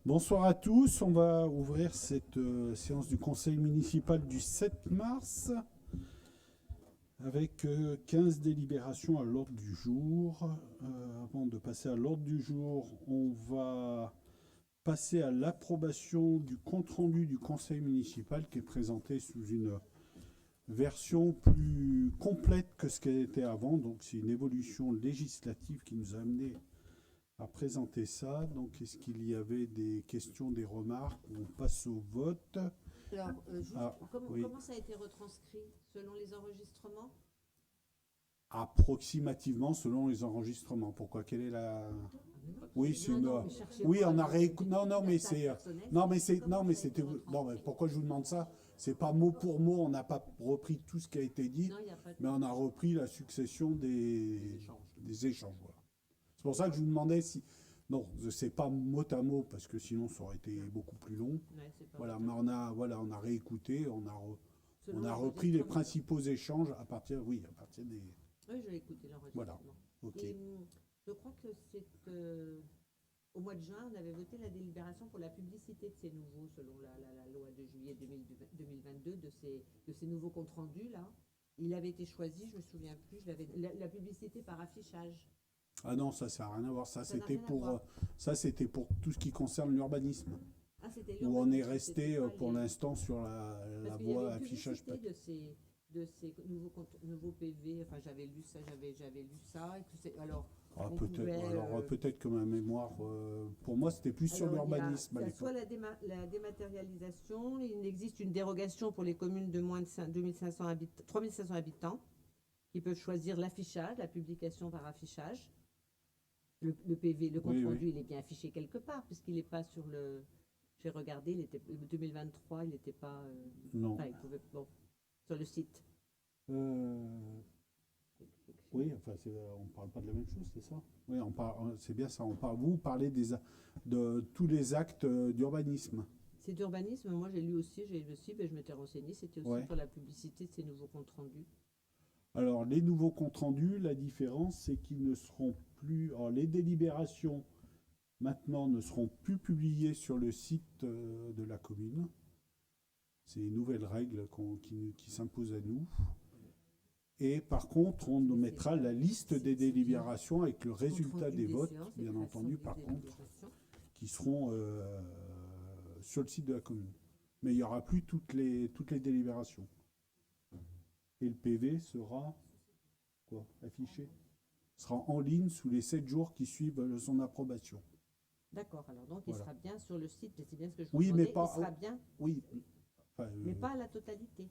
Bonsoir à tous, on va ouvrir cette séance du conseil municipal du 7 mars avec 15 délibérations à l'ordre du jour. Avant de passer à l'ordre du jour, on va passer à l'approbation du compte-rendu du conseil municipal qui est présenté sous une version plus complète que ce qu'elle était avant. Donc c'est une évolution législative qui nous a amené à présenter ça. Donc, est-ce qu'il y avait des questions, des remarques? On passe au vote. Alors, juste, Ah, oui. comment ça a été retranscrit selon les enregistrements? Approximativement selon les enregistrements. Pourquoi? Quelle est la... Oui, c'est Non, une... non, mais cherchez Oui, pas. on a réécouté... Non, non, mais c'est... Personnel, Non, mais c'est... comment Non, mais ça a été c'était... Non, mais retranscrit? pourquoi je vous demande ça? C'est pas mot pour mot, on n'a pas repris tout ce qui a été dit, Non, il n'y a pas de... mais on a repris la succession des échanges. Voilà. C'est pour ça que je vous demandais si... Non, c'est pas mot à mot, parce que sinon ça aurait été beaucoup plus long. Ouais, c'est pas Voilà, votre- mais on a réécouté, Selon on a repris les l'enregistrement. principaux échanges à partir, oui, à partir des... Oui, je l'ai écouté, Voilà, l'enregistrement. ok. Et je crois que c'est... au mois de juin, on avait voté la délibération pour la publicité de ces nouveaux, selon la loi de juillet 2022, de ces nouveaux comptes rendus, là. Il avait été choisi, je me souviens plus, la publicité par affichage. Ah non, ça n'a rien à voir. Ça n'a rien à voir. Ça, c'était pour tout ce qui concerne l'urbanisme, Ah, c'était où on est l'urbanisme, c'était resté pas pour les... l'instant sur Parce la qu'il y avait voie une affichage publicité papier. de ces nouveaux PV. Enfin, j'avais lu ça, j'avais lu ça. Et que alors, Ah, on peut-être, pouvait. alors peut-être que ma mémoire, pour moi, c'était plus sur Alors, l'urbanisme à il y a soit l'époque. la dématérialisation, il existe une dérogation pour les communes de moins de 2500 habitants, 3500 habitants, qui peuvent choisir l'affichage, la publication par affichage. Le PV, le compte Oui, rendu, oui. il est bien affiché quelque part, puisqu'il n'est pas sur le. J'ai regardé, il était 2023, il n'était pas. Non. Enfin, il pouvait. Bon, sur le site. Euh, oui, enfin, on ne parle pas de la même chose, c'est ça? Oui, c'est bien ça. Vous parlez de tous les actes d'urbanisme. C'est d'urbanisme, moi j'ai lu aussi, ben, je m'étais renseigné, c'était aussi Ouais. pour la publicité de ces nouveaux comptes rendus. Alors, les nouveaux comptes rendus, la différence, c'est qu'ils ne seront plus. Alors, les délibérations, maintenant, ne seront plus publiées sur le site de la commune. C'est une nouvelle règle qui s'impose à nous. Et par contre, on nous mettra la liste des délibérations avec le résultat des votes, bien entendu, par contre, qui seront sur le site de la commune. Mais il n'y aura plus toutes les délibérations. Et le PV sera quoi, affiché, sera en ligne sous les 7 jours qui suivent son approbation. D'accord, alors donc il Voilà. sera bien sur le site, c'est bien ce que je vous Oui, mais demandais, pas. il sera bien, Oui. Enfin, mais pas à la totalité.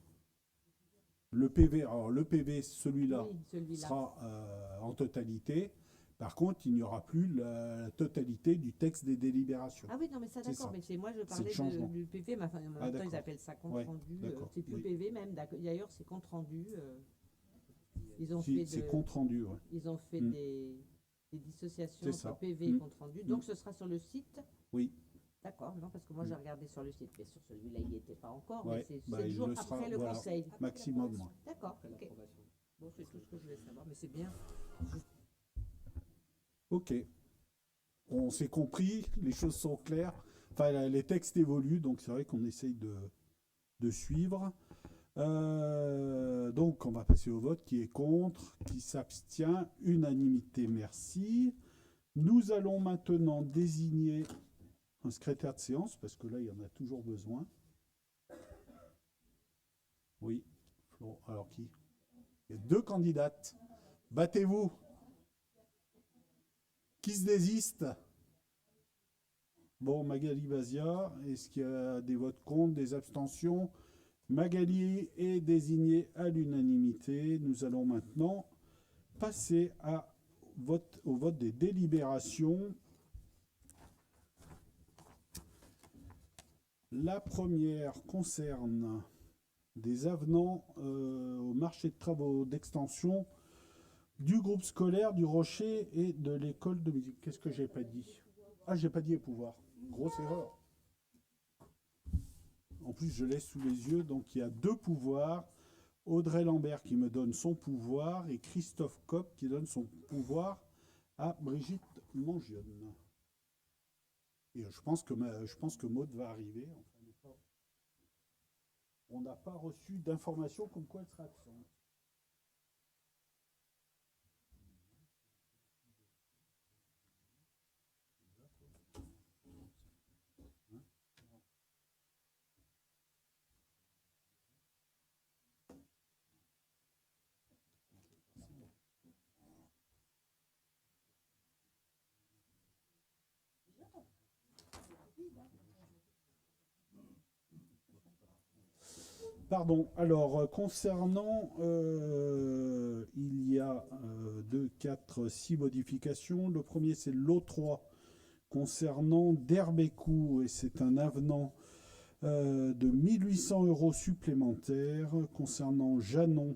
le PV, alors le PV, celui-là, Oui, celui-là. sera en totalité. Par contre, il n'y aura plus la totalité du texte des délibérations. Ah oui, non, mais ça C'est d'accord, ça. mais c'est moi je C'est parlais le changement. du PV, mais enfin, en même temps ils appellent ça compte Ouais, rendu, d'accord, c'est plus oui. PV même, d'ailleurs c'est compte rendu. Ils ont Si, fait, c'est compte rendu, ouais. ils ont fait Mm. des dissociations C'est entre ça. PV et Mm. compte rendu, Mm. donc ce sera sur le site. Oui. D'accord, non, parce que moi j'ai regardé sur le site, mais sur celui-là il n'y était pas encore, mais Ouais, c'est bah, 7 il jours le après sera, le voilà, conseil. maximum. Ouais. D'accord, ok. Bon, c'est tout ce que je voulais savoir, mais c'est bien. Ok. On s'est compris, les choses sont claires. Enfin, les textes évoluent, donc c'est vrai qu'on essaye de suivre. Donc, on va passer au vote. Qui est contre? Qui s'abstient? Unanimité, merci. Nous allons maintenant désigner un secrétaire de séance, parce que là, il y en a toujours besoin. Oui. Alors qui? Il y a deux candidates. Battez-vous. Qui se désiste? Bon, Magali Bazia, est-ce qu'il y a des votes contre, des abstentions? Magali est désignée à l'unanimité. Nous allons maintenant passer au vote des délibérations. La première concerne des avenants au marché de travaux d'extension du groupe scolaire du Rocher et de l'école de musique. Qu'est-ce que j'ai pas dit? Ah, j'ai pas dit les pouvoirs. Grosse erreur. En plus, je l'ai sous les yeux, donc il y a deux pouvoirs. Audrey Lambert qui me donne son pouvoir et Christophe Kopp qui donne son pouvoir à Brigitte Mangionne. Et je pense que Maud va arriver. Enfin, on n'a pas reçu d'informations comme quoi elle sera absente. Pardon. Alors, concernant, il y a 2, 4, 6 modifications. Le premier, c'est l'O3 concernant d'Herbécou, et c'est un avenant de 1800 euros supplémentaires. Concernant Janon,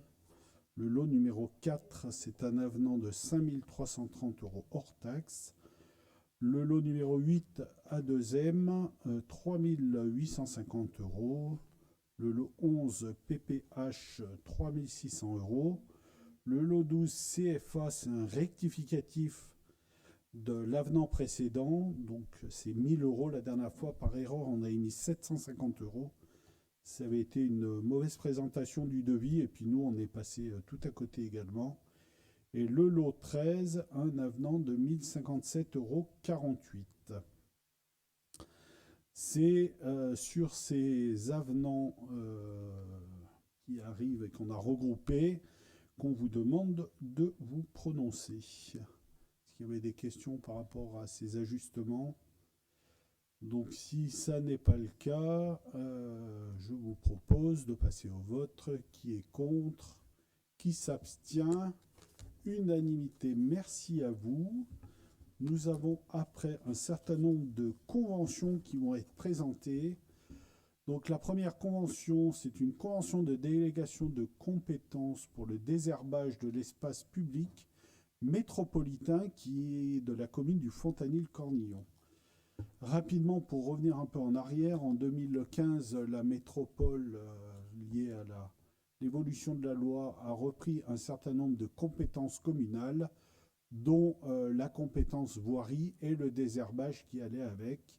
le lot numéro 4, c'est un avenant de 5330 euros hors taxe. Le lot numéro 8, A2M, 3850 euros. Le lot 11, PPH, 3600 euros. Le lot 12, CFA, c'est un rectificatif de l'avenant précédent. Donc, c'est 1000 euros. La dernière fois, par erreur, on a émis 750 euros. Ça avait été une mauvaise présentation du devis. Et puis, nous, on est passé tout à côté également. Et le lot 13, un avenant de 1057,48 euros. C'est sur ces avenants qui arrivent et qu'on a regroupés qu'on vous demande de vous prononcer. Est-ce qu'il y avait des questions par rapport à ces ajustements? Donc si ça n'est pas le cas, je vous propose de passer au vote. Qui est contre? Qui s'abstient? Unanimité. Merci à vous. Nous avons après un certain nombre de conventions qui vont être présentées. Donc la première convention, c'est une convention de délégation de compétences pour le désherbage de l'espace public métropolitain qui est de la commune du Fontanil-Cornillon. Rapidement, pour revenir un peu en arrière, en 2015, la métropole, liée à l'évolution de la loi, a repris un certain nombre de compétences communales, dont la compétence voirie et le désherbage qui allait avec,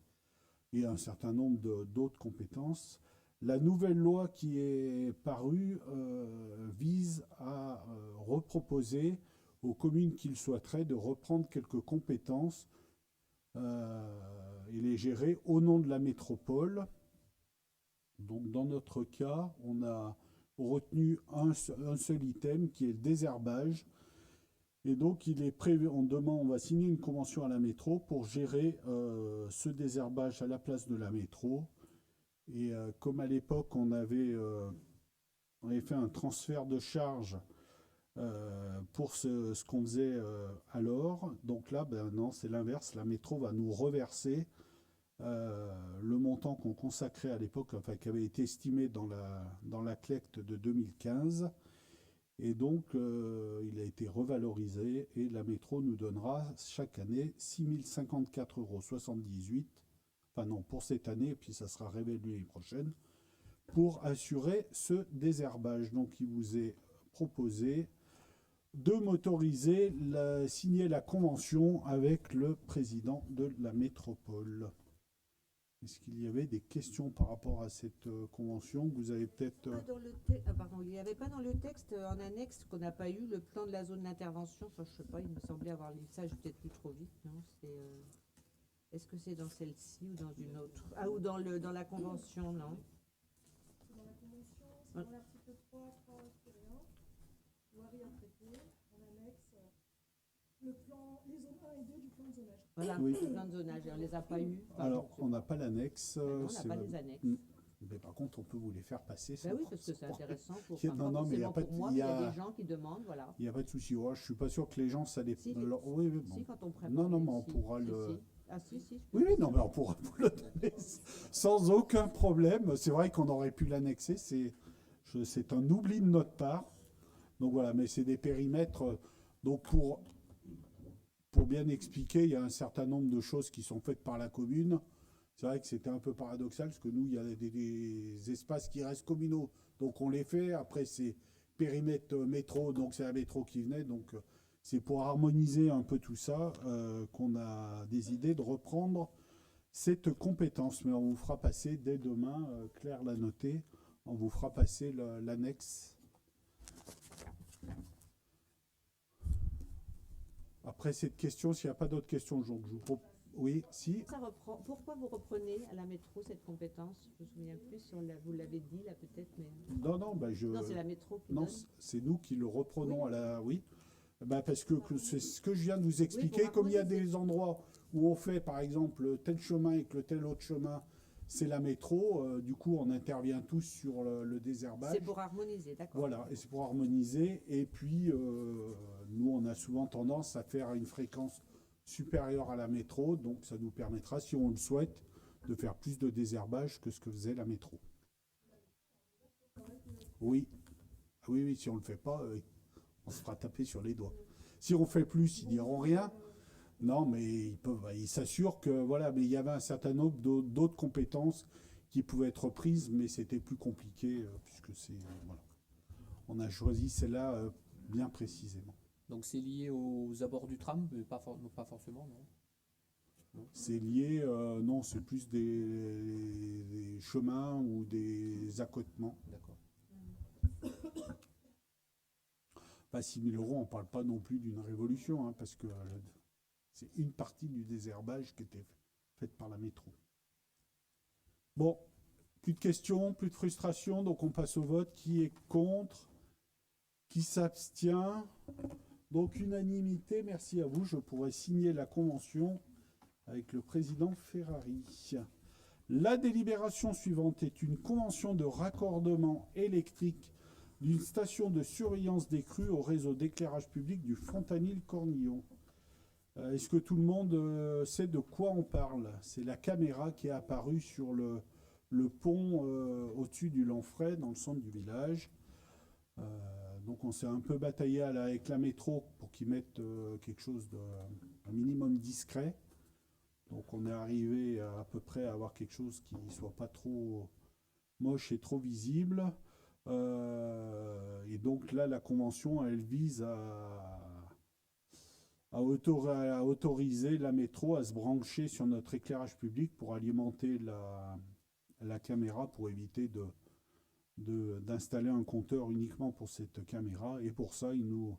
et un certain nombre d'autres compétences. La nouvelle loi qui est parue vise à reproposer aux communes qui le souhaiteraient de reprendre quelques compétences et les gérer au nom de la métropole. Donc dans notre cas, on a retenu un seul item qui est le désherbage. Et donc, il est prévu, on va signer une convention à la métro pour gérer ce désherbage à la place de la métro. Et comme à l'époque, on avait fait un transfert de charge pour ce qu'on faisait alors. Donc là, ben non, c'est l'inverse. La métro va nous reverser le montant qu'on consacrait à l'époque, enfin qui avait été estimé dans la CLECT de 2015. Et donc, il a été revalorisé et la métro nous donnera chaque année 6054,78 euros. Enfin non, pour cette année, et puis ça sera réévalué l'année prochaine, pour assurer ce désherbage. Donc, il vous est proposé de m'autoriser à signer la convention avec le président de la métropole. Est-ce qu'il y avait des questions par rapport à cette convention? Vous avez peut-être... Pardon, il n'y avait pas dans le texte en annexe qu'on n'a pas eu le plan de la zone d'intervention. Enfin, je ne sais pas, il me semblait avoir lu ça, j'ai peut-être lu trop vite. Non, est-ce que c'est dans celle-ci ou dans une autre? Ah, ou dans la convention, non? C'est dans la convention, c'est dans l'article 3, 3.1, voirie à traiter, en annexe, le plan, les zones 1 et 2 du plan de zonage. Voilà, Oui. le plan de zonage, on ne les a pas eu. Alors, on n'a pas l'annexe. On n'a pas les annexes. Mais par contre, on peut vous les faire passer. Ben oui, parce que c'est intéressant pour, non, mais il y a pas pour moi, il y a des gens qui demandent, voilà. Il n'y a pas de souci. Ouais, je suis pas sûr que les gens, ça les... Si, oui, bon. Si, quand on prépare. Non, mais on pourra le... Si. Ah si, si. Oui, non, mais on pourra vous le donner sans aucun problème. C'est vrai qu'on aurait pu l'annexer. C'est un oubli de notre part. Donc voilà, mais c'est des périmètres. Donc pour bien expliquer, il y a un certain nombre de choses qui sont faites par la commune. C'est vrai que c'était un peu paradoxal, parce que nous, il y a des espaces qui restent communaux. Donc on les fait. Après, c'est périmètre métro, donc c'est la métro qui venait. Donc c'est pour harmoniser un peu tout ça qu'on a décidé de reprendre cette compétence. Mais on vous fera passer dès demain, Claire l'a noté, on vous fera passer l'annexe. Après cette question, s'il n'y a pas d'autres questions, je vous propose. Oui, si. Ça reprend. Pourquoi vous reprenez à la métro cette compétence? Je me souviens plus si vous l'avez dit là peut-être, mais. Non, Non, c'est la métro qui Non, donne. c'est nous qui le reprenons Oui. à la. Oui. Parce que c'est ce que je viens de vous expliquer. pour Comme il y a harmoniser. des endroits où on fait, par exemple, tel chemin et que le tel autre chemin, c'est la métro, du coup, on intervient tous sur le désherbage. C'est pour harmoniser, d'accord. Voilà, et c'est pour harmoniser. Et puis, nous, on a souvent tendance à faire une fréquence supérieure à la métro, donc ça nous permettra, si on le souhaite, de faire plus de désherbage que ce que faisait la métro. Oui. Oui, si on ne le fait pas, on se fera taper sur les doigts. Si on fait plus, ils diront rien. Non, mais ils s'assurent que, voilà, mais il y avait un certain nombre d'autres compétences qui pouvaient être prises, mais c'était plus compliqué, puisque c'est, voilà. On a choisi celle-là bien précisément. Donc c'est lié aux abords du tram, mais pas forcément, non? C'est lié, non, c'est plus des chemins ou des accotements. D'accord. Pas 6 000 €, on ne parle pas non plus d'une révolution, hein, parce que c'est une partie du désherbage qui était faite par la métro. Bon, plus de questions, plus de frustration, donc on passe au vote. Qui est contre? Qui s'abstient? Donc unanimité, merci à vous. Je pourrais signer la convention avec le président Ferrari. La délibération suivante est une convention de raccordement électrique d'une station de surveillance des crues au réseau d'éclairage public du Fontanil-Cornillon. Est-ce que tout le monde sait de quoi on parle? C'est la caméra qui est apparue sur le pont au-dessus du Lanfray, dans le centre du village. Donc on s'est un peu bataillé avec la métro pour qu'ils mettent quelque chose un minimum discret. Donc on est arrivé à peu près à avoir quelque chose qui ne soit pas trop moche et trop visible. Et donc là, la convention, elle vise à autoriser la métro à se brancher sur notre éclairage public pour alimenter la caméra, pour éviter d'installer un compteur uniquement pour cette caméra. Et pour ça, ils nous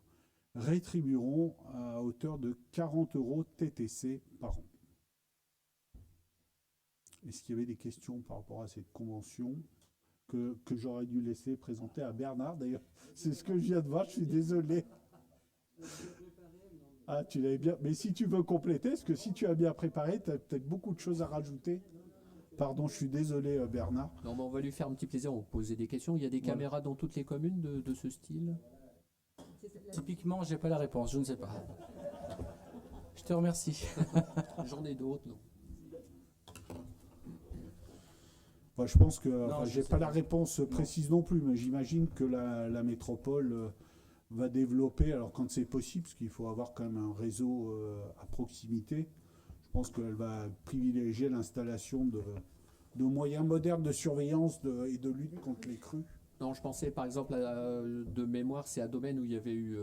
rétribueront à hauteur de 40 € TTC par an. Est-ce qu'il y avait des questions par rapport à cette convention que j'aurais dû laisser présenter à Bernard? D'ailleurs, c'est ce que je viens de voir, je suis désolé. Ah, tu l'avais bien. Mais si tu veux compléter, parce que si tu as bien préparé, tu as peut-être beaucoup de choses à rajouter. Pardon, je suis désolé, Bernard. Non, mais on va lui faire un petit plaisir, on va poser des questions. Il y a des caméras dans toutes les communes de ce style? Typiquement, j'ai pas la réponse, je ne sais pas. Je te remercie. J'en ai d'autres, non? Enfin, je pense que Non, j'ai sais pas la réponse précise non plus, mais j'imagine que la métropole va développer, alors quand c'est possible, parce qu'il faut avoir quand même un réseau à proximité, je pense qu'elle va privilégier l'installation de moyens modernes de surveillance et de lutte contre les crues. Non, je pensais par exemple de mémoire, c'est à Domaine où il y avait eu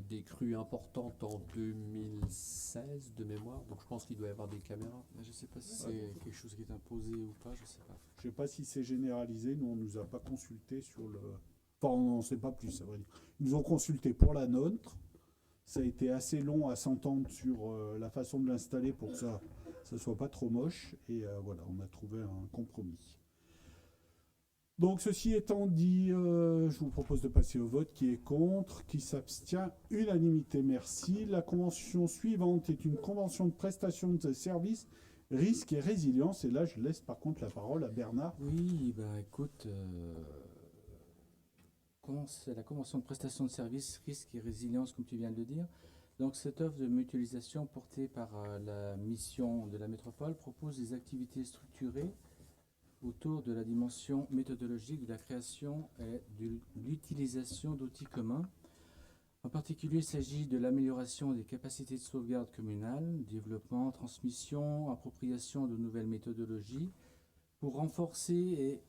des crues importantes en 2016 de mémoire, donc je pense qu'il doit y avoir des caméras. Je ne sais pas si c'est quelque chose qui est imposé ou pas, je ne sais pas. Je ne sais pas si c'est généralisé, nous on ne nous a pas consulté sur le... Enfin, on n'en sait pas plus, ça veut dire. Ils nous ont consulté pour la nôtre. Ça a été assez long à s'entendre sur la façon de l'installer pour que ça ne soit pas trop moche. Et voilà, on a trouvé un compromis. Donc, ceci étant dit, je vous propose de passer au vote. Qui est contre? Qui s'abstient? Unanimité, merci. La convention suivante est une convention de prestation de services, risque et résilience. Et là, je laisse par contre la parole à Bernard. Oui, bah écoute, c'est la convention de prestation de services, risque et résilience, comme tu viens de le dire. Donc cette offre de mutualisation portée par la mission de la métropole propose des activités structurées autour de la dimension méthodologique de la création et de l'utilisation d'outils communs. En particulier, il s'agit de l'amélioration des capacités de sauvegarde communale, développement, transmission, appropriation de nouvelles méthodologies pour renforcer et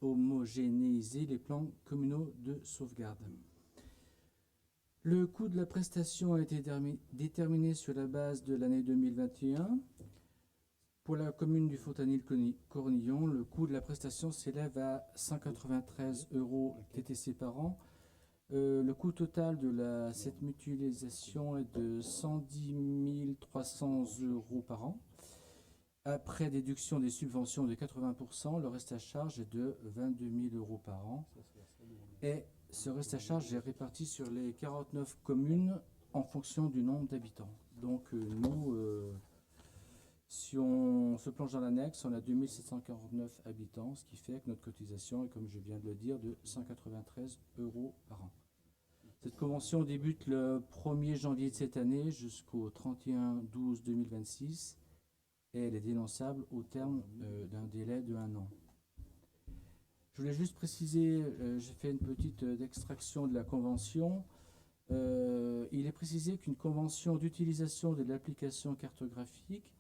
homogénéiser les plans communaux de sauvegarde. Le coût de la prestation a été déterminé sur la base de l'année 2021. Pour la commune du Fontanil-Cornillon, le coût de la prestation s'élève à 193 euros TTC par an. Le coût total de cette mutualisation est de 110 300 euros par an. Après déduction des subventions de 80%, le reste à charge est de 22 000 euros par an. Et ce reste à charge est réparti sur les 49 communes en fonction du nombre d'habitants. Donc nous, si on se plonge dans l'annexe, on a 2749 habitants, ce qui fait que notre cotisation est, comme je viens de le dire, de 193 euros par an. Cette convention débute le 1er janvier de cette année jusqu'au 31/12/2026 et elle est dénonçable au terme d'un délai de 1 an. Je voulais juste préciser, j'ai fait une petite extraction de la convention. Il est précisé qu'une convention d'utilisation de l'application cartographique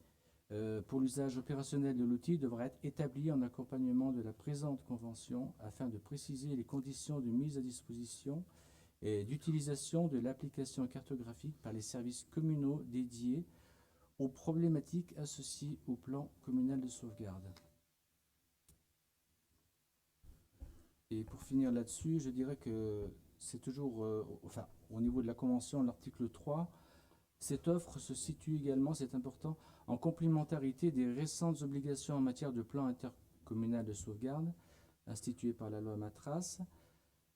pour l'usage opérationnel de l'outil devra être établie en accompagnement de la présente convention afin de préciser les conditions de mise à disposition et d'utilisation de l'application cartographique par les services communaux dédiés aux problématiques associées au plan communal de sauvegarde. Et pour finir là-dessus, je dirais que c'est toujours, au niveau de la convention, l'article 3, cette offre se situe également, c'est important, en complémentarité des récentes obligations en matière de plan intercommunal de sauvegarde, instituées par la loi Matras.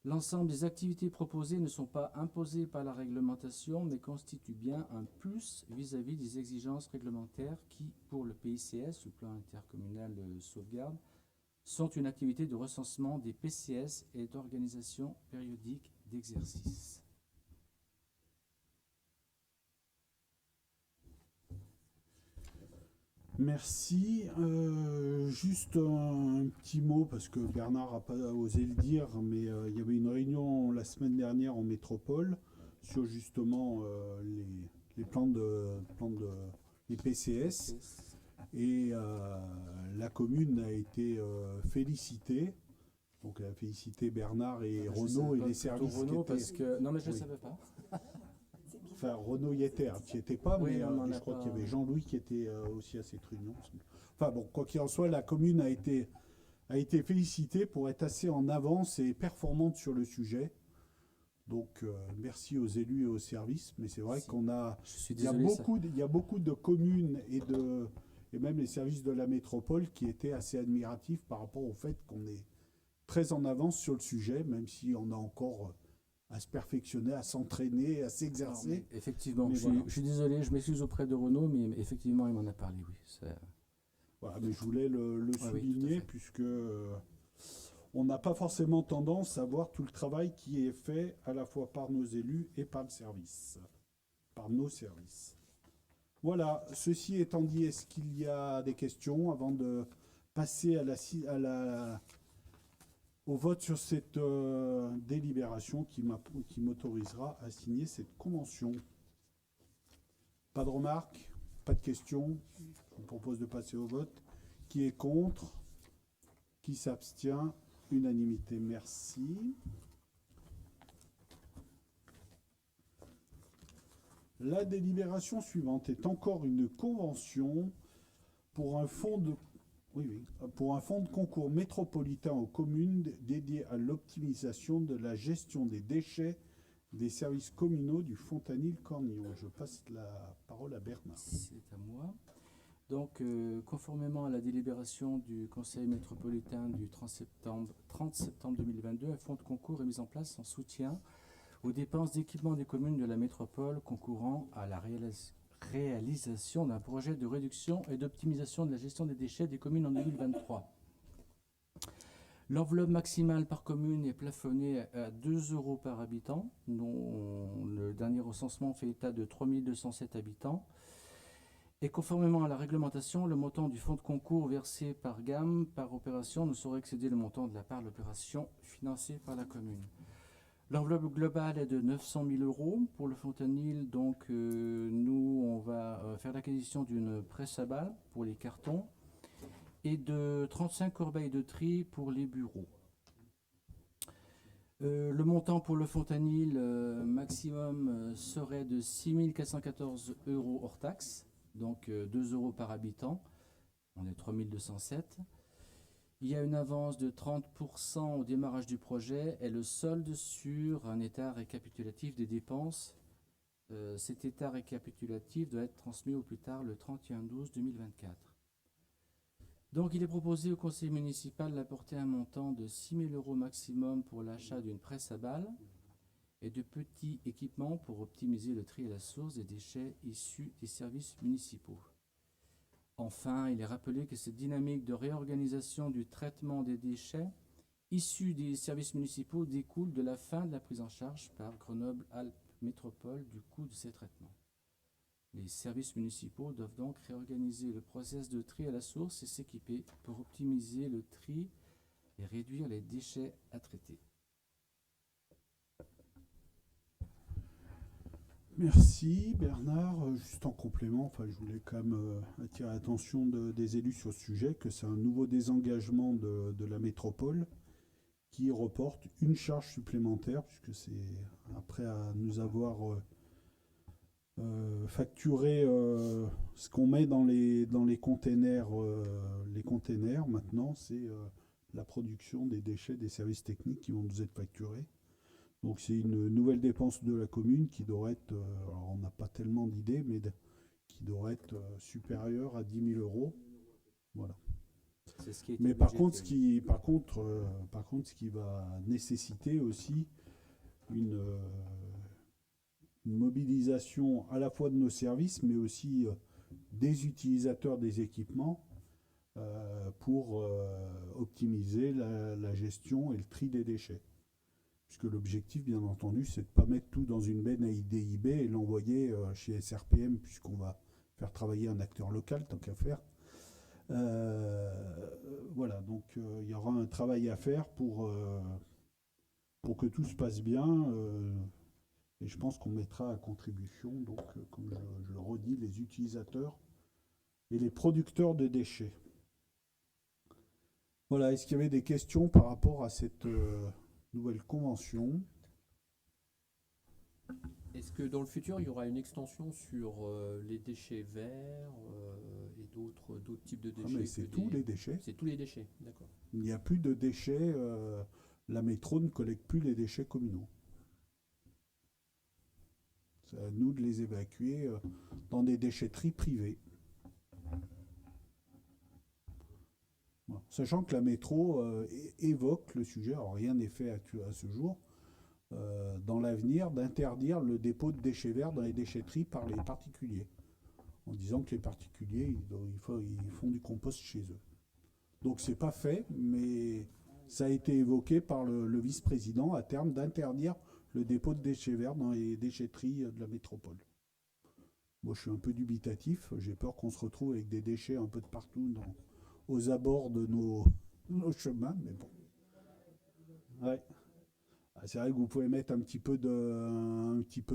L'ensemble des activités proposées ne sont pas imposées par la réglementation, mais constituent bien un plus vis-à-vis des exigences réglementaires qui, pour le PICS, le plan intercommunal de sauvegarde, sont une activité de recensement des PCS et d'organisation périodique d'exercice. Merci. Juste un petit mot, parce que Bernard n'a pas osé le dire, mais il y avait une réunion la semaine dernière en métropole sur justement les plans les PCS. Et la commune a été félicitée. Donc elle a félicité Bernard et Renaud et les services. Renaud, parce que... Non, mais je ne Oui. savais pas. Enfin, Renaud y était, tu n'y étais pas, Oui, mais non, je crois qu'il y avait Jean-Louis qui était aussi à cette réunion. Enfin bon, quoi qu'il en soit, la commune a été félicitée pour être assez en avance et performante sur le sujet. Donc merci aux élus et aux services, mais c'est vrai qu'on a... Je suis Il y a beaucoup de communes et même les services de la métropole qui étaient assez admiratifs par rapport au fait qu'on est très en avance sur le sujet, même si on a encore à se perfectionner, à s'entraîner, à s'exercer. Effectivement, Mais je voilà. suis désolé, je m'excuse auprès de Renaud, mais effectivement, il m'en a parlé, oui. Voilà, mais je voulais le Ah oui, tout à souligner, fait. puisque on n'a pas forcément tendance à voir tout le travail qui est fait à la fois par nos élus et par le service, par nos services. Voilà, ceci étant dit, est-ce qu'il y a des questions avant de passer au vote sur cette délibération qui m'autorisera à signer cette convention? Pas de remarques, pas de questions. Je vous propose de passer au vote. Qui est contre? Qui s'abstient? Unanimité, merci. La délibération suivante est encore une convention pour un fonds de concours métropolitain aux communes dédié à l'optimisation de la gestion des déchets des services communaux du Fontanil-Cornillon. Je passe la parole à Bernard. C'est à moi. Donc, conformément à la délibération du Conseil métropolitain du 30 septembre 2022, un fonds de concours est mis en place en soutien aux dépenses d'équipement des communes de la métropole concourant à la réalisation d'un projet de réduction et d'optimisation de la gestion des déchets des communes en 2023. L'enveloppe maximale par commune est plafonnée à 2 € par habitant, dont le dernier recensement fait état de 3207 habitants. Et conformément à la réglementation, le montant du fonds de concours versé par gamme par opération ne saurait excéder le montant de la part de l'opération financée par la commune. L'enveloppe globale est de 900 000 € pour le Fontanil. Donc nous, on va faire l'acquisition d'une presse à balles pour les cartons et de 35 corbeilles de tri pour les bureaux. Le montant pour le Fontanil maximum serait de 6 414 € hors taxe, donc 2 € par habitant. On est 3207. Il y a une avance de 30% au démarrage du projet et le solde sur un état récapitulatif des dépenses. Cet état récapitulatif doit être transmis au plus tard le 31/12/2024. Donc il est proposé au conseil municipal d'apporter un montant de 6 000 € maximum pour l'achat d'une presse à balles et de petits équipements pour optimiser le tri à la source des déchets issus des services municipaux. Enfin, il est rappelé que cette dynamique de réorganisation du traitement des déchets issus des services municipaux découle de la fin de la prise en charge par Grenoble-Alpes Métropole du coût de ces traitements. Les services municipaux doivent donc réorganiser le process de tri à la source et s'équiper pour optimiser le tri et réduire les déchets à traiter. Merci Bernard. Juste en complément, enfin, je voulais quand même attirer l'attention des élus sur ce sujet, que c'est un nouveau désengagement de la métropole qui reporte une charge supplémentaire, puisque c'est après à nous avoir facturé ce qu'on met dans les containers. Les containers, maintenant, c'est la production des déchets des services techniques qui vont nous être facturés. Donc c'est une nouvelle dépense de la commune qui devrait être, alors on n'a pas tellement d'idées, mais qui devrait être supérieure à 10 000 €. Voilà. C'est ce qui a été Mais par budgété. contre, ce qui va nécessiter aussi une mobilisation à la fois de nos services, mais aussi des utilisateurs des équipements pour optimiser la gestion et le tri des déchets. Puisque l'objectif, bien entendu, c'est de ne pas mettre tout dans une benne à IDIB et l'envoyer chez SRPM, puisqu'on va faire travailler un acteur local, tant qu'à faire. Voilà, donc il y aura un travail à faire pour que tout se passe bien. Et je pense qu'on mettra à contribution, donc, comme je le redis, les utilisateurs et les producteurs de déchets. Voilà, est-ce qu'il y avait des questions par rapport à cette nouvelle convention? Est-ce que dans le futur, il y aura une extension sur les déchets verts et d'autres types de déchets? Mais c'est tous les déchets. C'est tous les déchets, d'accord. Il n'y a plus de déchets. La métro ne collecte plus les déchets communaux. C'est à nous de les évacuer dans des déchetteries privées. Bon. Sachant que la métro évoque le sujet, alors rien n'est fait à ce jour, dans l'avenir, d'interdire le dépôt de déchets verts dans les déchetteries par les particuliers, en disant que les particuliers ils font du compost chez eux. Donc c'est pas fait, mais ça a été évoqué par le vice-président à terme d'interdire le dépôt de déchets verts dans les déchetteries de la métropole. Moi je suis un peu dubitatif, j'ai peur qu'on se retrouve avec des déchets un peu de partout aux abords de nos chemins, mais bon. Ouais. C'est vrai que vous pouvez mettre un petit peu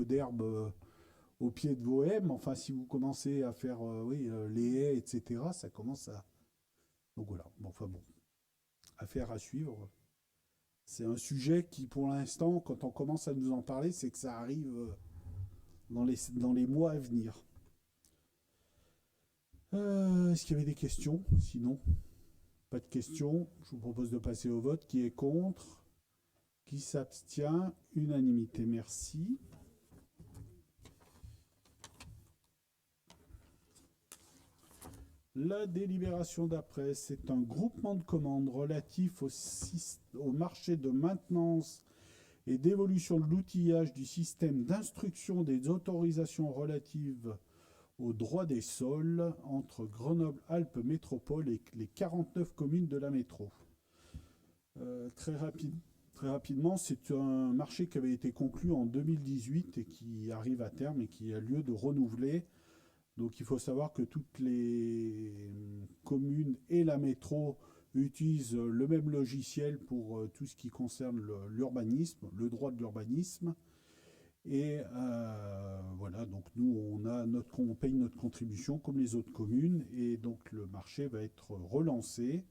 d'herbe au pied de vos haies, mais enfin si vous commencez à faire les haies, etc., ça commence à... Donc voilà, bon, affaire à suivre. C'est un sujet qui, pour l'instant, quand on commence à nous en parler, c'est que ça arrive dans les mois à venir. Est-ce qu'il y avait des questions? Sinon, pas de questions. Je vous propose de passer au vote. Qui est contre? Qui s'abstient? Unanimité, merci. La délibération d'après, c'est un groupement de commandes relatif au marché de maintenance et d'évolution de l'outillage du système d'instruction des autorisations relatives aux droits des sols entre Grenoble-Alpes Métropole et les 49 communes de la métro. Très rapidement, c'est un marché qui avait été conclu en 2018 et qui arrive à terme et qui a lieu de renouveler. Donc il faut savoir que toutes les communes et la métro utilisent le même logiciel pour tout ce qui concerne l'urbanisme, le droit de l'urbanisme. Et voilà, donc nous on paye notre contribution comme les autres communes et donc le marché va être relancé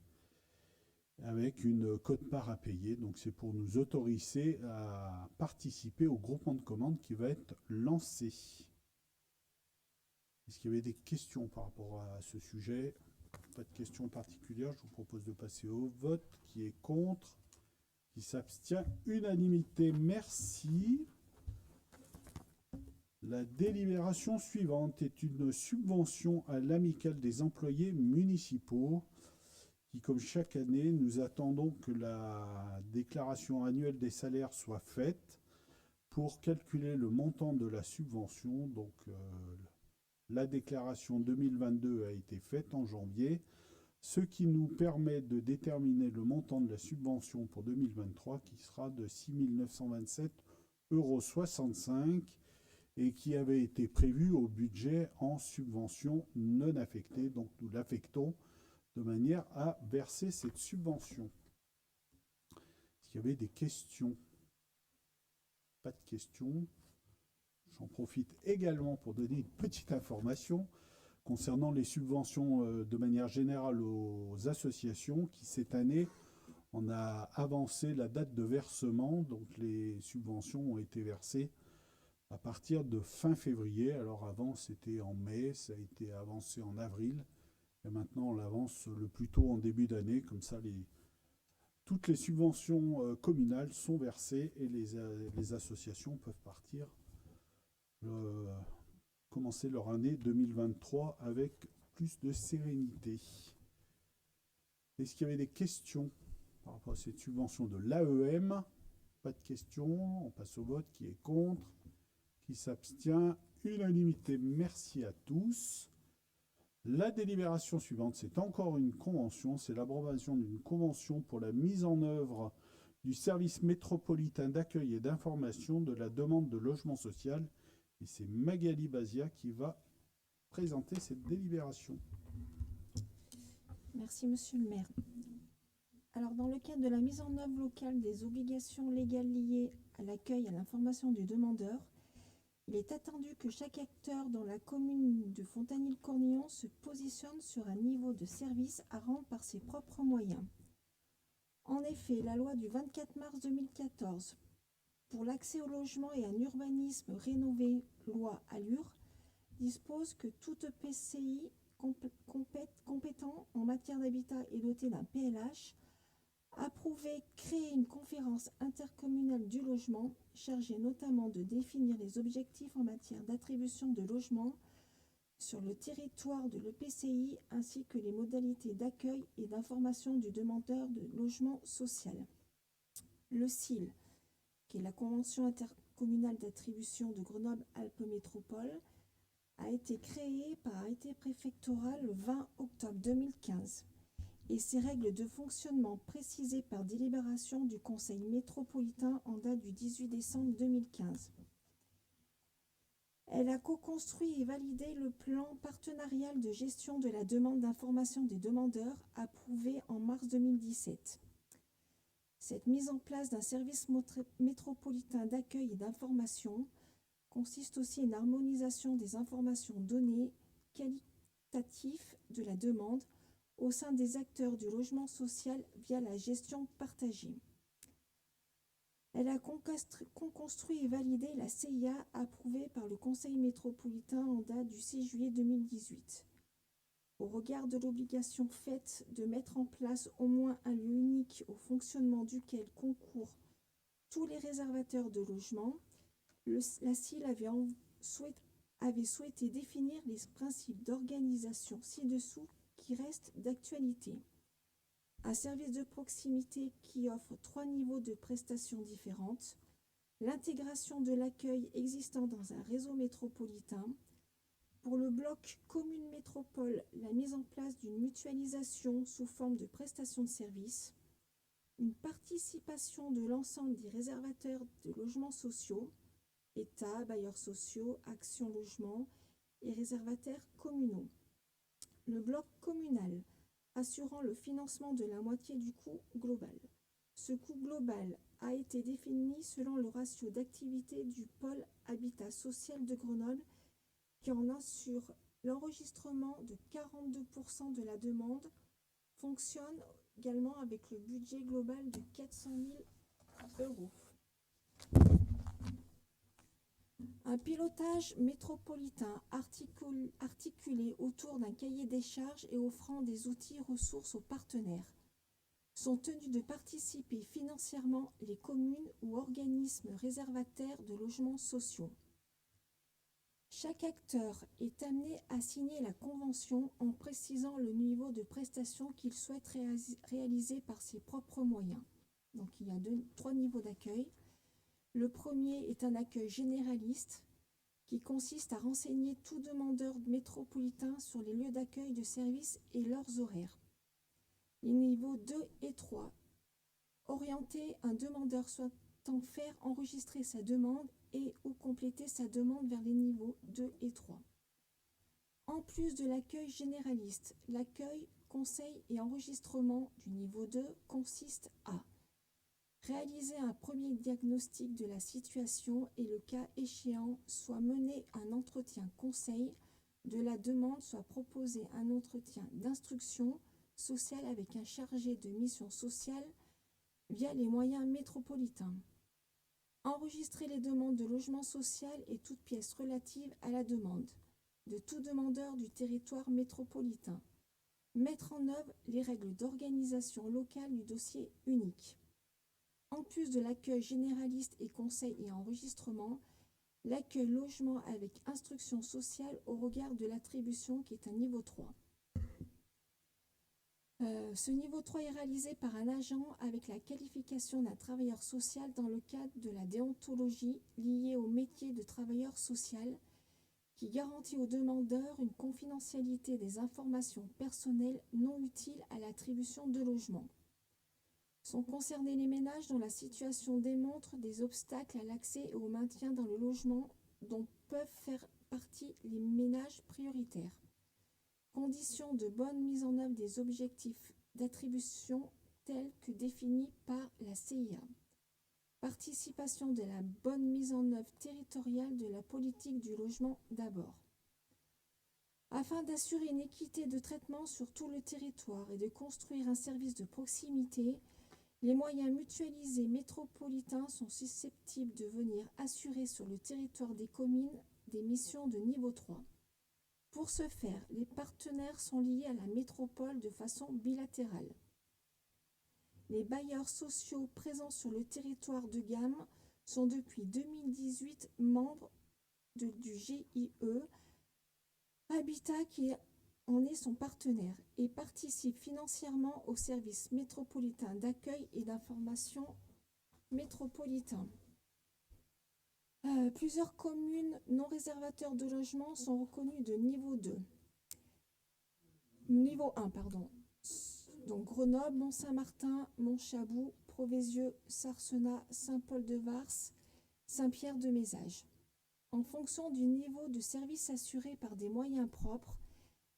avec une quote-part à payer. Donc c'est pour nous autoriser à participer au groupement de commandes qui va être lancé. Est-ce qu'il y avait des questions par rapport à ce sujet? pas de questions particulières. Je vous propose de passer au vote. Qui est contre? Qui s'abstient? Unanimité. Merci. La délibération suivante est une subvention à l'amicale des employés municipaux qui, comme chaque année, nous attendons que la déclaration annuelle des salaires soit faite pour calculer le montant de la subvention. Donc, la déclaration 2022 a été faite en janvier, ce qui nous permet de déterminer le montant de la subvention pour 2023 qui sera de 6 927,65 € et qui avait été prévu au budget en subvention non affectée. Donc nous l'affectons de manière à verser cette subvention. Est-ce qu'il y avait des questions? Pas de questions. J'en profite également pour donner une petite information concernant les subventions de manière générale aux associations qui, cette année, on a avancé la date de versement. Donc les subventions ont été versées à partir de fin février. Alors avant, c'était en mai, ça a été avancé en avril. Et maintenant, on l'avance le plus tôt en début d'année. Comme ça, toutes les subventions communales sont versées et les associations peuvent partir, commencer leur année 2023 avec plus de sérénité. Est-ce qu'il y avait des questions par rapport à cette subvention de l'AEM? Pas de questions. On passe au vote. Qui est contre? Qui s'abstient? Unanimité. Merci à tous. La délibération suivante, c'est encore une convention. C'est l'approbation d'une convention pour la mise en œuvre du service métropolitain d'accueil et d'information de la demande de logement social. Et c'est Magali Bazia qui va présenter cette délibération. Merci, monsieur le maire. Alors, dans le cadre de la mise en œuvre locale des obligations légales liées à l'accueil et à l'information du demandeur, il est attendu que chaque acteur dans la commune de Fontanilles-Cornillon se positionne sur un niveau de service à rendre par ses propres moyens. En effet, la loi du 24 mars 2014 pour l'accès au logement et un urbanisme rénové, loi ALUR, dispose que tout EPCI compétent en matière d'habitat et doté d'un PLH approuvé créer une conférence intercommunale du logement chargée notamment de définir les objectifs en matière d'attribution de logements sur le territoire de l'EPCI ainsi que les modalités d'accueil et d'information du demandeur de logement social. Le CIL, qui est la Convention intercommunale d'attribution de Grenoble-Alpes Métropole, a été créé par arrêté préfectoral le 20 octobre 2015 et ses règles de fonctionnement précisées par délibération du Conseil métropolitain en date du 18 décembre 2015. Elle a co-construit et validé le plan partenarial de gestion de la demande d'information des demandeurs approuvé en mars 2017. Cette mise en place d'un service métropolitain d'accueil et d'information consiste aussi à une harmonisation des informations données qualitatives de la demande au sein des acteurs du logement social via la gestion partagée. Elle a construit et validé la CIA approuvée par le Conseil métropolitain en date du 6 juillet 2018. Au regard de l'obligation faite de mettre en place au moins un lieu unique au fonctionnement duquel concourent tous les réservataires de logements, la CIL avait souhaité définir les principes d'organisation ci-dessous qui restent d'actualité. Un service de proximité qui offre 3 niveaux de prestations différentes, l'intégration de l'accueil existant dans un réseau métropolitain. Pour le bloc commune métropole, la mise en place d'une mutualisation sous forme de prestation de services, une participation de l'ensemble des réservataires de logements sociaux, État, bailleurs sociaux, Action Logement et réservataires communaux. Le bloc communal, assurant le financement de la moitié du coût global. Ce coût global a été défini selon le ratio d'activité du pôle habitat social de Grenoble qui en assure l'enregistrement de 42% de la demande, fonctionne également avec le budget global de 400 000 €. Un pilotage métropolitain articulé autour d'un cahier des charges et offrant des outils ressources aux partenaires. Sont tenus de participer financièrement les communes ou organismes réservataires de logements sociaux. Chaque acteur est amené à signer la convention en précisant le niveau de prestation qu'il souhaite réaliser par ses propres moyens. Donc il y a trois niveaux d'accueil. Le premier est un accueil généraliste qui consiste à renseigner tout demandeur métropolitain sur les lieux d'accueil de services et leurs horaires. Les niveaux 2 et 3, orienter un demandeur souhaitant faire enregistrer sa demande et ou compléter sa demande vers les niveaux 2 et 3. En plus de l'accueil généraliste, l'accueil, conseil et enregistrement du niveau 2 consiste à réaliser un premier diagnostic de la situation et le cas échéant, soit mener un entretien conseil de la demande, soit proposer un entretien d'instruction sociale avec un chargé de mission sociale via les moyens métropolitains. Enregistrer les demandes de logement social et toutes pièces relatives à la demande de tout demandeur du territoire métropolitain. Mettre en œuvre les règles d'organisation locale du dossier unique. En plus de l'accueil généraliste et conseil et enregistrement, l'accueil logement avec instruction sociale au regard de l'attribution qui est un niveau 3. Ce niveau 3 est réalisé par un agent avec la qualification d'un travailleur social dans le cadre de la déontologie liée au métier de travailleur social qui garantit aux demandeurs une confidentialité des informations personnelles non utiles à l'attribution de logement. Sont concernés les ménages dont la situation démontre des obstacles à l'accès et au maintien dans le logement dont peuvent faire partie les ménages prioritaires. Conditions de bonne mise en œuvre des objectifs d'attribution tels que définis par la CIA. Participation de la bonne mise en œuvre territoriale de la politique du logement d'abord. Afin d'assurer une équité de traitement sur tout le territoire et de construire un service de proximité, les moyens mutualisés métropolitains sont susceptibles de venir assurer sur le territoire des communes des missions de niveau 3. Pour ce faire, les partenaires sont liés à la métropole de façon bilatérale. Les bailleurs sociaux présents sur le territoire de Gam sont depuis 2018 membres du GIE, Habitat qui en est son partenaire et participe financièrement au service métropolitain d'accueil et d'information métropolitain. Plusieurs communes non réservateurs de logements sont reconnues de niveau 2. Niveau 1, pardon. Donc Grenoble, Mont-Saint-Martin, Montchabou, Proveysieux, Sarcenat, Saint-Paul-de-Vars, Saint-Pierre-de-Mézage. En fonction du niveau de service assuré par des moyens propres,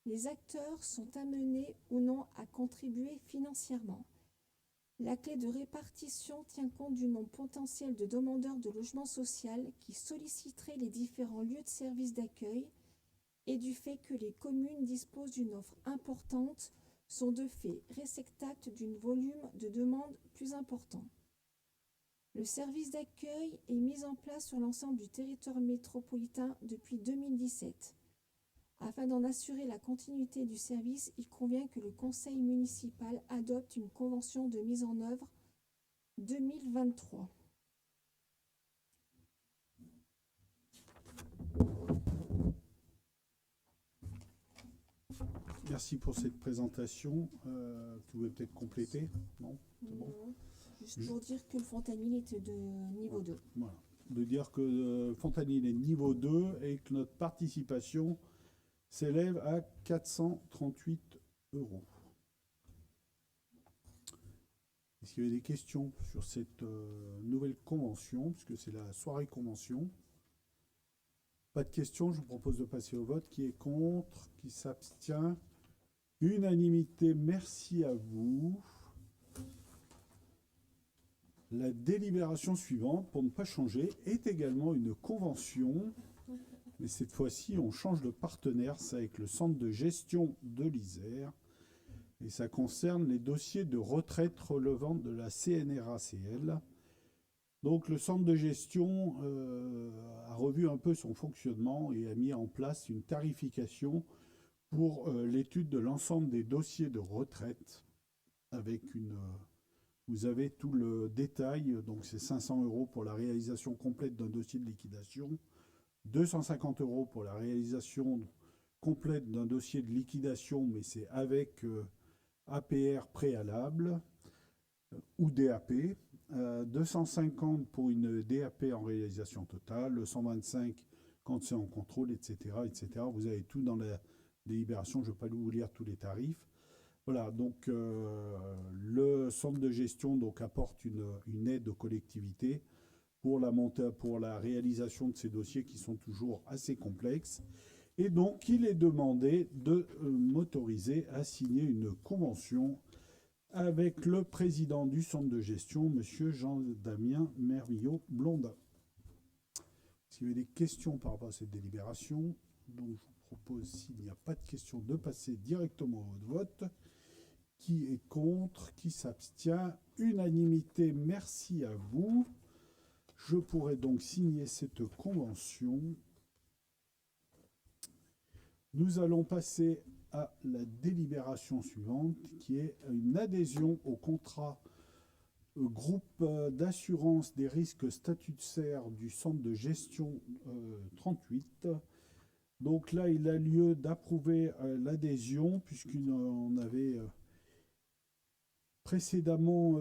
les acteurs sont amenés ou non à contribuer financièrement. La clé de répartition tient compte du nombre potentiel de demandeurs de logement social qui solliciteraient les différents lieux de service d'accueil et du fait que les communes disposent d'une offre importante sont de fait réceptacles d'un volume de demandes plus important. Le service d'accueil est mis en place sur l'ensemble du territoire métropolitain depuis 2017. Afin d'en assurer la continuité du service, il convient que le conseil municipal adopte une convention de mise en œuvre 2023. Merci pour cette présentation. Vous pouvez peut-être compléter? Non, c'est bon. Juste pour dire que le Fontanil était de niveau 2. Voilà. De dire que Fontanil est niveau 2 et que notre participation s'élève à 438 €. Est-ce qu'il y avait des questions sur cette nouvelle convention, puisque c'est la soirée convention? Pas de questions, je vous propose de passer au vote. Qui est contre? Qui s'abstient? Unanimité, merci à vous. La délibération suivante, pour ne pas changer, est également une convention. Mais cette fois-ci, on change de partenaire, c'est avec le centre de gestion de l'Isère. Et ça concerne les dossiers de retraite relevant de la CNRACL. Donc le centre de gestion a revu un peu son fonctionnement et a mis en place une tarification pour l'étude de l'ensemble des dossiers de retraite avec une... vous avez tout le détail, donc c'est 500 € pour la réalisation complète d'un dossier de liquidation, 250 € pour la réalisation complète d'un dossier de liquidation, mais c'est avec APR préalable ou DAP, 250 pour une DAP en réalisation totale, 125 quand c'est en contrôle, etc., etc. Vous avez tout dans la délibération, je ne vais pas vous lire tous les tarifs. Voilà, donc le centre de gestion donc, apporte une aide aux collectivités pour la réalisation de ces dossiers qui sont toujours assez complexes. Et donc, il est demandé de m'autoriser à signer une convention avec le président du centre de gestion, monsieur Jean-Damien Mermillot-Blondin. Est-ce qu'il y avait des questions par rapport à cette délibération? Donc, je vous propose, s'il n'y a pas de questions, de passer directement au vote. Qui est contre? Qui s'abstient? Unanimité, merci à vous. Je pourrais donc signer cette convention. Nous allons passer à la délibération suivante, qui est une adhésion au contrat groupe d'assurance des risques statutaires du centre de gestion 38. Donc là, il a lieu d'approuver l'adhésion, puisqu'on avait précédemment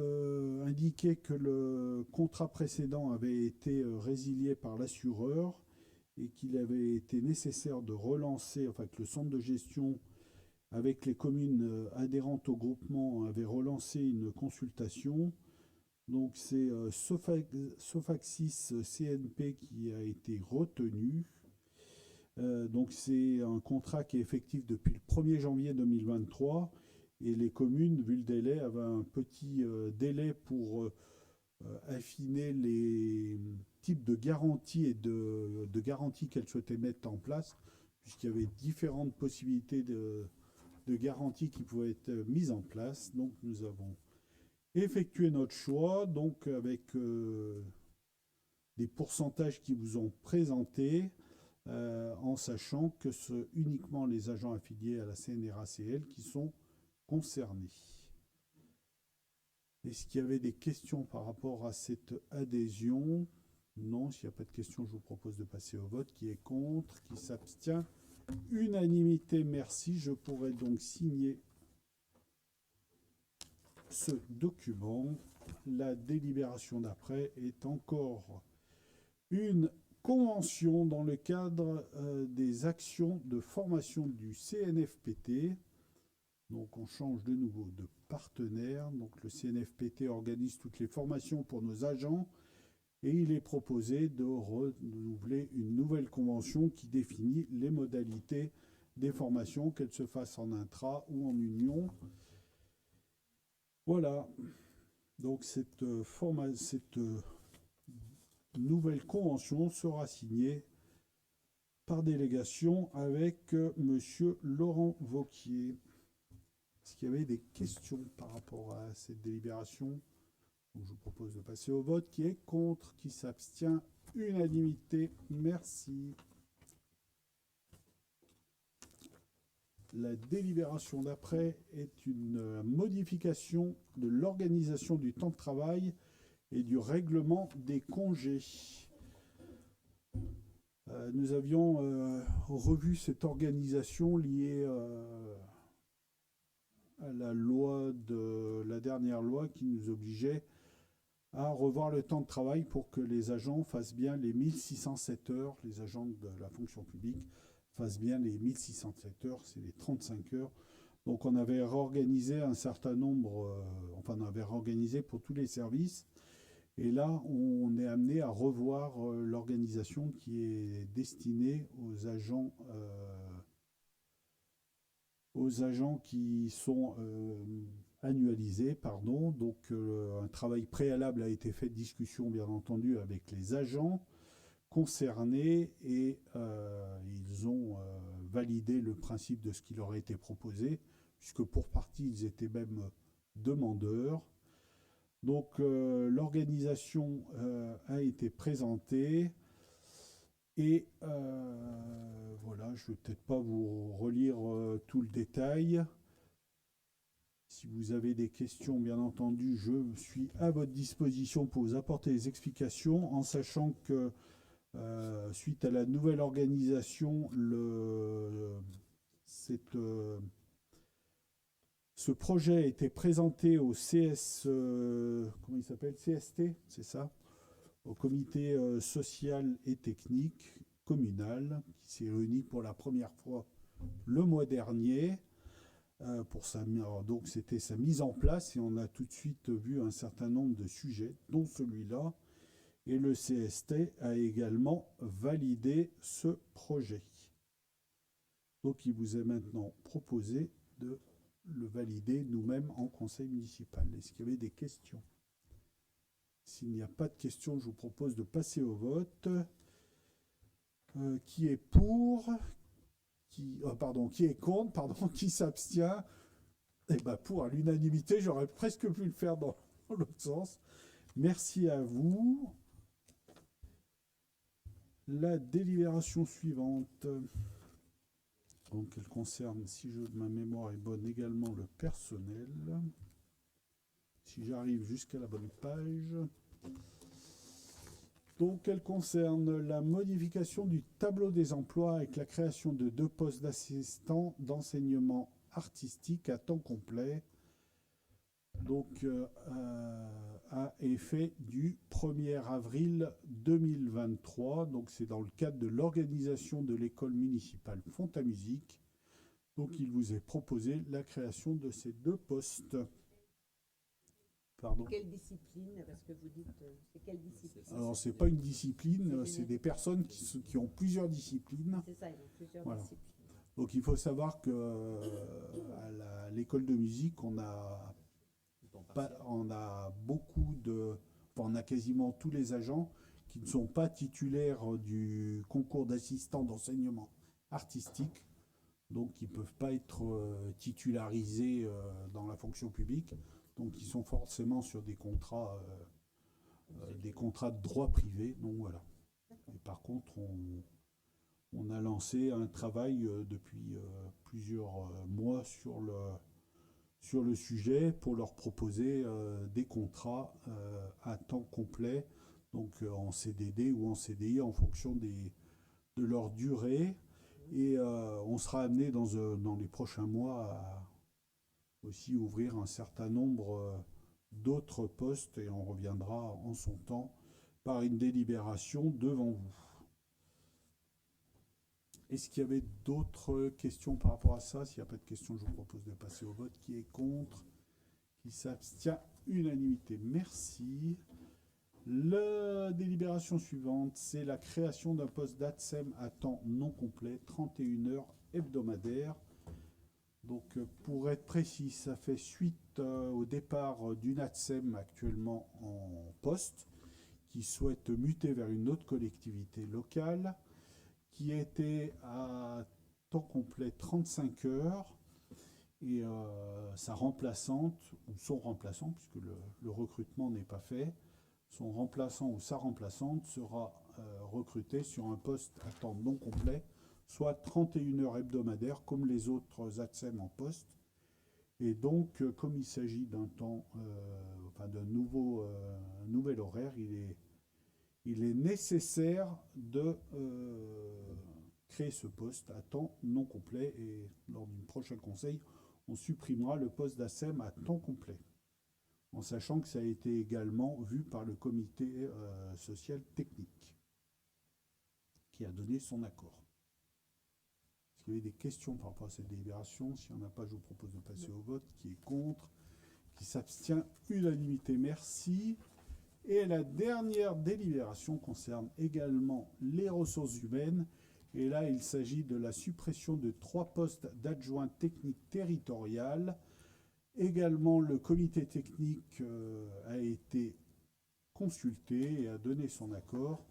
indiqué que le contrat précédent avait été résilié par l'assureur et qu'il avait été nécessaire de relancer, enfin que le centre de gestion avec les communes adhérentes au groupement avait relancé une consultation. Donc c'est Sofaxis CNP qui a été retenu. Donc c'est un contrat qui est effectif depuis le 1er janvier 2023 et les communes, vu le délai, avaient un petit délai pour affiner les types de garanties et de garanties qu'elles souhaitaient mettre en place, puisqu'il y avait différentes possibilités de garanties qui pouvaient être mises en place. Donc nous avons effectué notre choix, donc avec des pourcentages qui vous ont présentés, en sachant que c'est uniquement les agents affiliés à la CNRACL qui sont concernés. Est-ce qu'il y avait des questions par rapport à cette adhésion? Non, s'il n'y a pas de questions, je vous propose de passer au vote. Qui est contre? Qui s'abstient? Unanimité, merci. Je pourrais donc signer ce document. La délibération d'après est encore une convention dans le cadre des actions de formation du CNFPT. Donc on change de nouveau de partenaire. Donc le CNFPT organise toutes les formations pour nos agents et il est proposé de renouveler une nouvelle convention qui définit les modalités des formations, qu'elles se fassent en intra ou en union. Voilà. Donc cette nouvelle convention sera signée par délégation avec monsieur Laurent Vauquier. Est-ce qu'il y avait des questions par rapport à cette délibération? Donc, je vous propose de passer au vote. Qui est contre? Qui s'abstient? Unanimité. Merci. La délibération d'après est une modification de l'organisation du temps de travail et du règlement des congés. Nous avions revu cette organisation liée à la dernière loi qui nous obligeait à revoir le temps de travail pour que les agents fassent bien les 1607 heures, les agents de la fonction publique fassent bien les 1607 heures, c'est les 35 heures. Donc on avait réorganisé un certain nombre, on avait réorganisé pour tous les services. Et là, on est amené à revoir l'organisation qui est destinée aux agents qui sont annualisés, pardon. Donc un travail préalable a été fait de discussion, bien entendu, avec les agents concernés et ils ont validé le principe de ce qui leur a été proposé, puisque pour partie, ils étaient même demandeurs. Donc l'organisation a été présentée et voilà, je ne vais peut-être pas vous relire tout le détail. Si vous avez des questions, bien entendu, je suis à votre disposition pour vous apporter des explications, en sachant que suite à la nouvelle organisation, ce projet a été présenté au comment il s'appelle, CST, c'est ça, au comité social et technique communal, qui s'est réuni pour la première fois le mois dernier. Donc c'était sa mise en place et on a tout de suite vu un certain nombre de sujets, dont celui-là. Et le CST a également validé ce projet. Donc il vous est maintenant proposé de le valider nous-mêmes en conseil municipal. Est-ce qu'il y avait des questions? S'il n'y a pas de questions, je vous propose de passer au vote. Qui est pour? Qui est contre? Qui s'abstient? Eh bien, pour, à l'unanimité, j'aurais presque pu le faire dans l'autre sens. Merci à vous. La délibération suivante, donc elle concerne, si ma mémoire est bonne, également le personnel. Si j'arrive jusqu'à la bonne page. Donc elle concerne la modification du tableau des emplois avec la création de 2 postes d'assistants d'enseignement artistique à temps complet. Donc à effet du 1er avril 2023. Donc c'est dans le cadre de l'organisation de l'école municipale Font-à-Musique. Donc il vous est proposé la création de ces 2 postes. Pardon. Quelle discipline? Parce que vous dites, c'est quelle discipline? Alors c'est pas une discipline, c'est des personnes qui ont plusieurs disciplines. C'est ça, ils ont plusieurs Voilà. disciplines. Donc il faut savoir que à l'école de musique, on a beaucoup de, enfin, on a quasiment tous les agents qui ne sont pas titulaires du concours d'assistant d'enseignement artistique, donc ils ne peuvent pas être titularisés dans la fonction publique, donc ils sont forcément sur des contrats de droit privé. Donc voilà. Et par contre, on a lancé un travail depuis plusieurs mois sur le sujet pour leur proposer des contrats à temps complet, donc en CDD ou en CDI en fonction de leur durée. Et on sera amené dans les prochains mois à aussi ouvrir un certain nombre d'autres postes et on reviendra en son temps par une délibération devant vous. Est-ce qu'il y avait d'autres questions par rapport à ça? S'il n'y a pas de questions, je vous propose de passer au vote. Qui est contre? Qui s'abstient? Unanimité. Merci. La délibération suivante, c'est la création d'un poste d'ATSEM à temps non complet, 31 heures hebdomadaires. Donc, pour être précis, ça fait suite au départ d'une ATSEM actuellement en poste, qui souhaite muter vers une autre collectivité locale, qui était à temps complet 35 heures, et sa remplaçante, ou son remplaçant, puisque le recrutement n'est pas fait, son remplaçant ou sa remplaçante sera recruté sur un poste à temps non complet, soit 31 heures hebdomadaires, comme les autres ATSEM en poste. Et donc, comme il s'agit d'un temps, d'un nouvel horaire, il est nécessaire de créer ce poste à temps non complet. Et lors du prochain conseil, on supprimera le poste d'ATSEM à temps complet, en sachant que ça a été également vu par le comité social technique, qui a donné son accord. Est-ce qu'il y avait des questions par rapport à cette délibération? S'il n'y en a pas, je vous propose de passer au vote. Qui est contre? Qui s'abstient? Unanimité. Merci. Et la dernière délibération concerne également les ressources humaines. Et là, il s'agit de la suppression de 3 postes d'adjoint technique territorial. Également, le comité technique a été consulté et a donné son accord.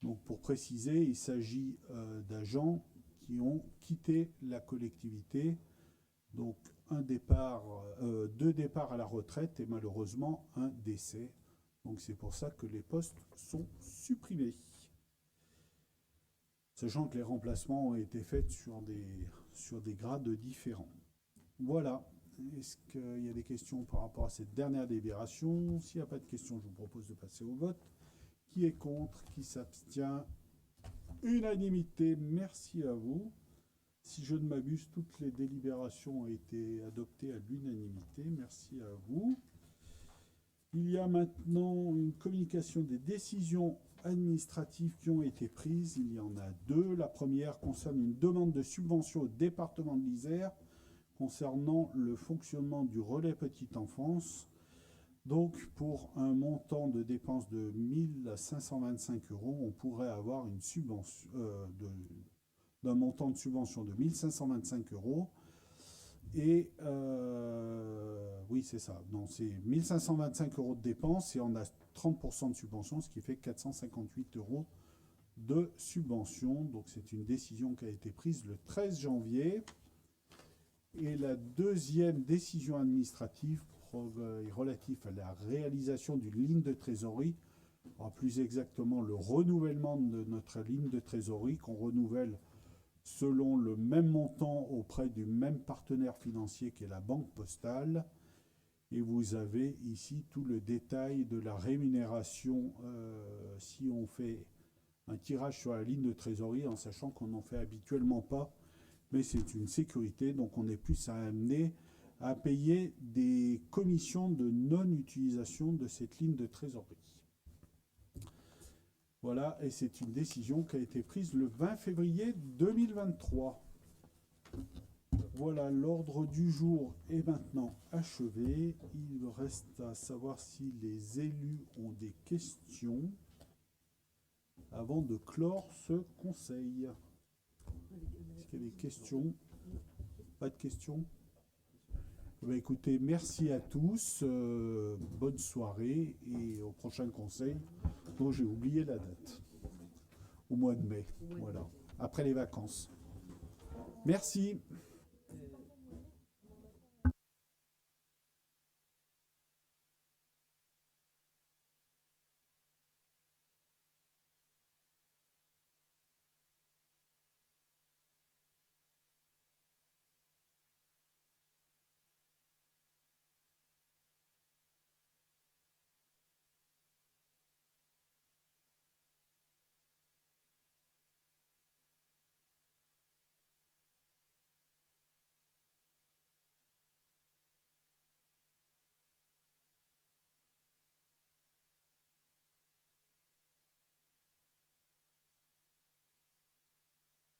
Donc, pour préciser, il s'agit d'agents qui ont quitté la collectivité. Donc, deux départs à la retraite et malheureusement un décès. Donc c'est pour ça que les postes sont supprimés. Sachant que les remplacements ont été faits sur des grades différents. Voilà. Est-ce qu'il y a des questions par rapport à cette dernière délibération? S'il n'y a pas de questions, je vous propose de passer au vote. Qui est contre? Qui s'abstient? Unanimité. Merci à vous. Si je ne m'abuse, toutes les délibérations ont été adoptées à l'unanimité. Merci à vous. Il y a maintenant une communication des décisions administratives qui ont été prises. Il y en a deux. La première concerne une demande de subvention au département de l'Isère concernant le fonctionnement du relais petite enfance. Donc, pour un montant de dépenses de 1 525 €, on pourrait avoir une subvention d'un montant de subvention de 1 525 €. Et oui, c'est ça. Donc, c'est 1 525 € de dépenses et on a 30% de subvention, ce qui fait 458 € de subvention. Donc, c'est une décision qui a été prise le 13 janvier. Et la deuxième décision administrative est relative à la réalisation d'une ligne de trésorerie, plus exactement le renouvellement de notre ligne de trésorerie qu'on renouvelle selon le même montant auprès du même partenaire financier qu'est la Banque Postale. Et vous avez ici tout le détail de la rémunération si on fait un tirage sur la ligne de trésorerie, en sachant qu'on n'en fait habituellement pas. Mais c'est une sécurité, donc on est plus amené à payer des commissions de non-utilisation de cette ligne de trésorerie. Voilà, et c'est une décision qui a été prise le 20 février 2023. Voilà, l'ordre du jour est maintenant achevé. Il reste à savoir si les élus ont des questions avant de clore ce conseil. Est-ce qu'il y a des questions? Pas de questions? Écoutez, merci à tous, bonne soirée et au prochain conseil dont j'ai oublié la date, au mois de mai, voilà, après les vacances. Merci.